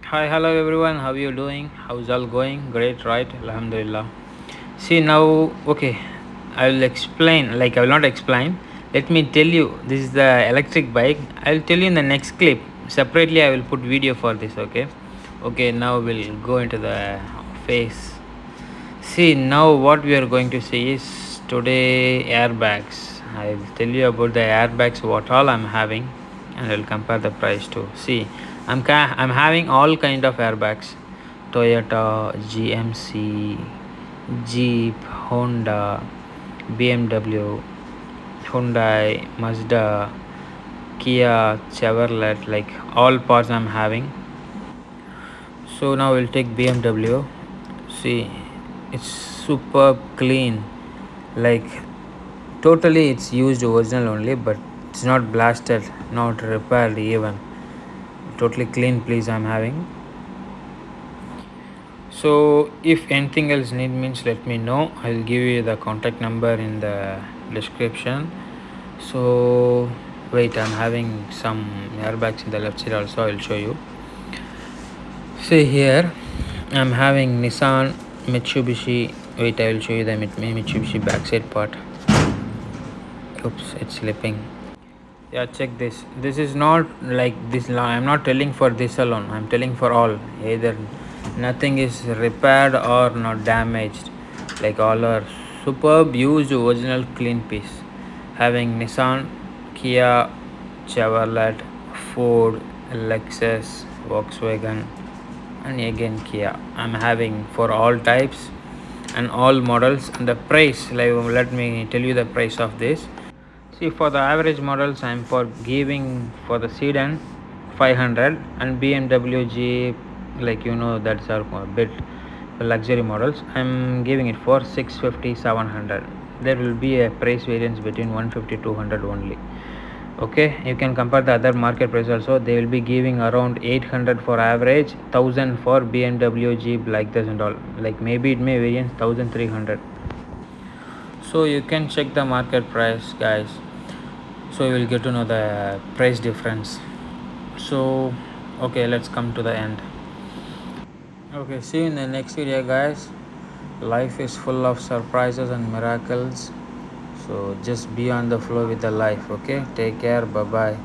Hi, hello everyone. How you doing? How's all going? Great, right? Alhamdulillah. See now, okay. I will explain. Like I will not explain. Let me tell you. This is the electric bike. I will tell you in the next clip. Separately, I will put video for this. Okay. Okay. Now we'll go into the face. See now what we are going to see is today airbags. I will tell you about the airbags what all I'm having, and I'll compare the price too. See, I'm having all kind of airbags: Toyota, GMC, Jeep, Honda, BMW, Hyundai, Mazda, Kia, Chevrolet. Like all parts I'm having. So now we'll take BMW. See, it's super clean. Like totally, it's used original only, but it's not blasted, not repaired even. Totally clean place I'm having. So if anything else need means let me know. I'll give you the contact number in the description. So wait, I'm having some airbags in the left side also. I'll show you. See here, I'm having Nissan, Mitsubishi. Wait, I will show you the Mitsubishi backside part. Oops, it's slipping. Yeah, check this. This is not like this. I'm not telling for this alone. I'm telling for all. Either nothing is repaired or not damaged. Like all are superb, used, original, clean piece. Having Nissan, Kia, Chevrolet, Ford, Lexus, Volkswagen, and again Kia. I'm having for all types and all models. And the price, like let me tell you the price of this. See, for the average models, I'm for giving for the Seden 500 and BMW Jeep, like that's our bit luxury models. I'm giving it for 650 700. There will be a price variance between 150 200 only. Okay, you can compare the other market price also. They will be giving around 800 for average, 1000 for BMW Jeep like this and all. Like maybe it may variance 1300. So you can check the market price, guys. So you will get to know the price difference. So okay, let's come to the end. Okay, see you in the next video, guys. Life is full of surprises and miracles, so just be on the flow with the life. Okay, take care, bye bye.